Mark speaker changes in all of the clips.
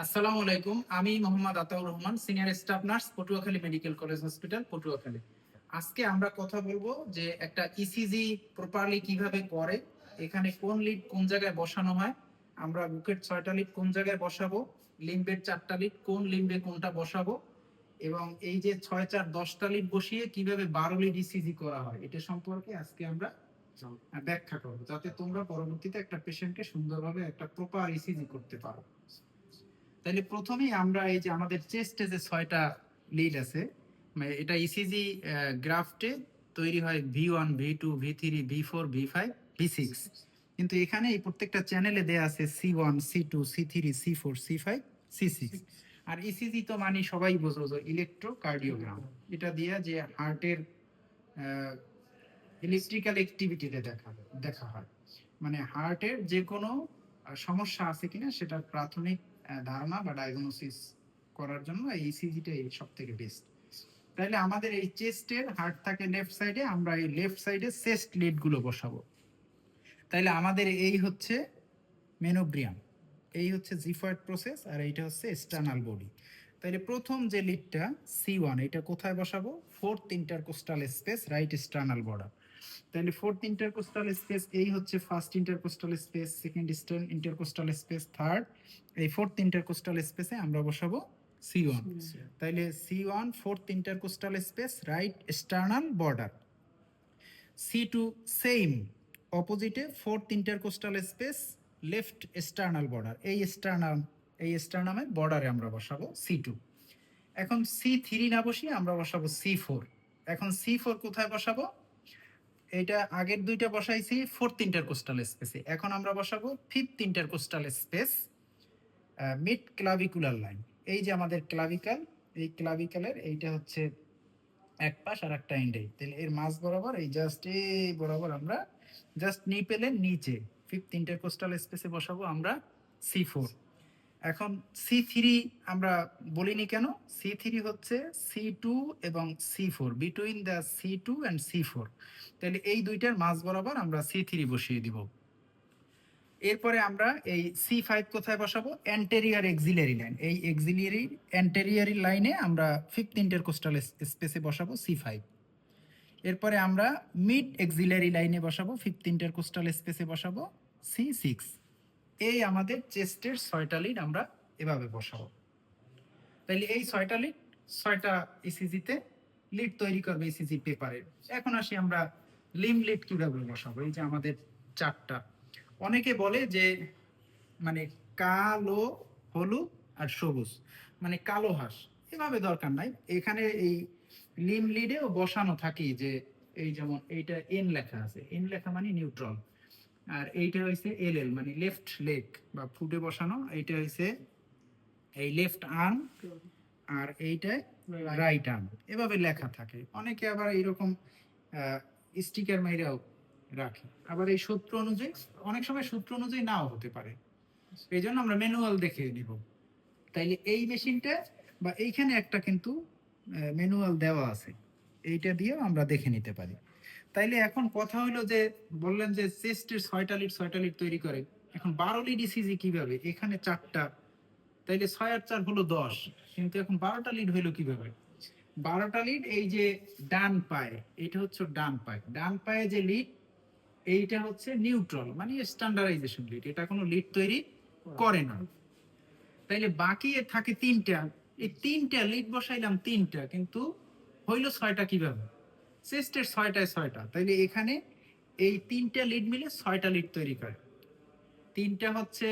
Speaker 1: আসসালামু আলাইকুম, আমি Mohammad Ataur Rahman, senior staff nurse, Patuakhali medical college hospital, Patuakhali. আজকে আমরা কথা বলবো যে একটা ইসিজি প্রপারলি কিভাবে করে, এখানে কোন লিড কোন জায়গায় বসানো হয়, আমরা বুকের 6টা লিড কোন জায়গায় বসাবো, লিম্বের 4টা লিড কোন লিম্বে কোনটা বসাবো, এবং এই যে 6 4 10টা লিড বসিয়ে কিভাবে 12 লিড ইসিজি করা হয়, এটা সম্পর্কে আজকে আমরা ব্যাখ্যা করবো, যাতে তোমরা পরবর্তীতে একটা পেশেন্টকে সুন্দরভাবে একটা প্রপার ইসিজি করতে পারো। তাহলে প্রথমেই আমরা এই যে আমাদের চেস্টে যে 6টা লিড আছে, মানে এটা ইসিজি গ্রাফটে তৈরি হয় V1 V2 V3 V4 V5 V6, কিন্তু এখানে এই প্রত্যেকটা চ্যানেলে দেয়া আছে C1 C2 C3 C4 C5 C6। আর ইসিজি তো মানে সবাই বোঝো যে ইলেকট্রোকার্ডিওগ্রাম, এটা দিয়ে যে হার্টের ইলেকট্রিক্যাল অ্যাক্টিভিটিতে দেখা হয়, মানে হার্টের যে কোনো সমস্যা আছে কিনা সেটার প্রাথমিক ধারণা বা ডায়াগনোসিস করার জন্য এই ইসিজিটাই সব থেকে বেস্ট। তাহলে আমাদের এই চেস্টের হার্ট থাকে লেফট সাইডে, আমরা এই লেফট সাইডে চেস্ট লিড গুলো বসাবো। তাইলে আমাদের এই হচ্ছে মেনোব্রিয়াম, এই হচ্ছে জিফয়েড প্রসেস, আর এইটা হচ্ছে এক্সটার্নাল বডি। তাইলে প্রথম যে লিডটা C1, এটা কোথায় বসাবো? Fourth intercostal space, right external border. তাহলে ফোর্থ ইন্টারকোস্টাল স্পেস এই হচ্ছে first intercostal space, second intercostal space, third. এই ফোর্থ ইন্টারকোস্টাল স্পেসে আমরা বসাবো C1। তাইলে C1 fourth intercostal space, right external border. C2 same, অপোজিটে fourth intercostal space, left external border. এই এক্সটার্নামের বর্ডারে আমরা বসাবো C2। এখন C3 না বসিয়ে আমরা বসাবো C4। এখন C4 কোথায় বসাবো? এটা আগের দুইটা বসাইছি ফোর্থ ইন্টারকোস্টাল স্পেসে, এখন আমরা বসাবো fifth intercostal space, mid clavicular line. এই যে আমাদের ক্লাভিকাল, এই ক্লাভিকালের এইটা হচ্ছে এক পাশ আর একটা এন্ডে, তাহলে এর মাঝ বরাবর এই জাস্ট এই বরাবর আমরা জাস্ট নিপেলের নিচে ফিফথ ইন্টারকোস্টাল স্পেসে বসাবো আমরা C4। এখন C3 আমরা বলিনি কেন? C3 হচ্ছে C2 এবং C4, between the C2 and C4। তাহলে এই দুইটার মাঝ বরাবর আমরা C3 বসিয়ে দিব। এরপরে আমরা এই C5 কোথায় বসাবো? অ্যান্টেরিয়র এক্সিলারি লাইন, এই এক্সিলারি অ্যান্টেরিয়রি লাইনে আমরা ফিফথ ইন্টারকোস্টাল স্পেসে বসাবো C5। এরপরে আমরা মিড এক্সিলারি লাইনে বসাবো, ফিফথ ইন্টারকোস্টাল স্পেসে বসাবো C6। এই আমাদের চেস্টের 6টা লিড আমরা এভাবে বসাবো। তাইলে এই 6টা লিড 6টা ইসিজিতে লিড তৈরি করবে ইসিজি পেপারে। এখন আসি আমরা লিম লিড কিভাবে বসাবো। এই যে আমাদের 4টা, অনেকে বলে যে মানে কালো, হলুদ আর সবুজ, মানে কালো হাঁস, এভাবে দরকার নাই। এখানে এই লিম লিডেও বসানো থাকি যে এই যেমন এইটা এন লেখা আছে, এন লেখা মানে নিউট্রাল, আর এইটা হইছে এল মানে লেফট লেগ বা ফুটে বসানো, এইটা হইছে এই লেফট আর্ম, আর এইটা রাইট আর্ম, এভাবে লেখা থাকে। অনেকে আবার এইরকম স্টিকার মাইরাও রাখে, আবার এই সূত্র অনুযায়ী, অনেক সময় সূত্র অনুযায়ী নাও হতে পারে, এই জন্য আমরা ম্যানুয়াল দেখে নিব। তাইলে এই মেশিনটা বা এইখানে একটা কিন্তু ম্যানুয়াল দেওয়া আছে, এইটা দিয়েও আমরা দেখে নিতে পারি। তাইলে এখন কথা হলো যে বললেন যে চেস্টের 6টা লিড তৈরি করে, এখন 12 লিড ইসিজি কিভাবে? এখানে 4টা, তাইলে 6 আর 4 হলো 10, কিন্তু এখন 12টা লিড হইলো কিভাবে? 12টা লিড এই যে ডান পায়ে, এটা হচ্ছে ডান পায়ে যে লিড, এইটা হচ্ছে নিউট্রাল মানে স্ট্যান্ডার্ডাইজেশন লিড, এটা কোনো লিড তৈরি করে না। তাইলে বাকি থাকে 3টা, এই 3টা লিড বসাইলাম 3টা, কিন্তু হইলো 6টা কিভাবে? চেস্টের 6টায় 6টা, তাইলে এখানে এই 3টা লিড মিলে 6টা লিড তৈরি করে। 3টা হচ্ছে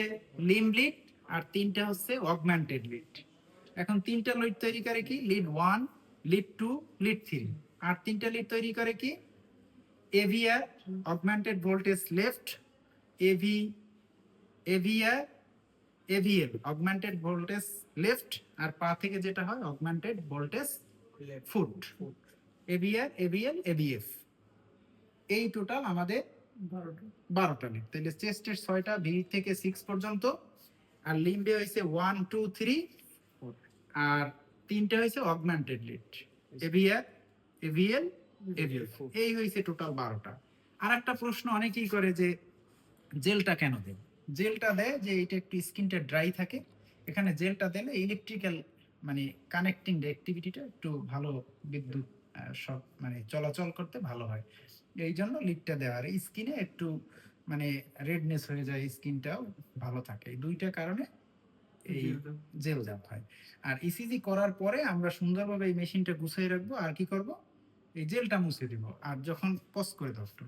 Speaker 1: লিম লিড আর 3টা হচ্ছে অগমেন্টেড লিড। এখন 3টা লিড তৈরি করে কি? Lead 1, lead 2, lead 3। আর 3টা লিড তৈরি করে কি? AVR, augmented voltage left, aV, aVR, aVL, augmented voltage left, আর পা থেকে যেটা হয় augmented voltage foot, aVR, aVL, aVF. এই টোটাল আমাদের 12টা লিড। তাহলে চেস্টের 6টা, ভি থেকে 6 পর্যন্ত, আর লিম্বে হয়েছে 1 2 3, আর 3টা হয়েছে augmented lead, AVR, aVL, aVF. এই হয়েছে টোটাল 12টা। আর একটা প্রশ্ন অনেকেই করে যে জেলটা কেন দেয়? জেলটা দেয় যে এটা একটু স্কিনটা ড্রাই থাকে, এখানে জেলটা দিলে ইলেকট্রিক্যাল মানে কানেক্টিং অ্যাক্টিভিটিটা একটু ভালো, বিদ্যুৎ সব মানে চলাচল করতে ভালো হয়। এইজন্য লিডটা দেওয়া। আর স্কিনে একটু মানে রেডনেস হয়ে যায়, স্কিনটাও ভালো থাকে। এই ২ টা কারণে এই জেল দেওয়া হয়। আর ইসিজি করার পরে আমরা সুন্দরভাবে এই মেশিনটা গুছায় রাখবো। আর কি করব? এই জেলটা মুছে দিব। আর যখন পজ করে দাও একটু।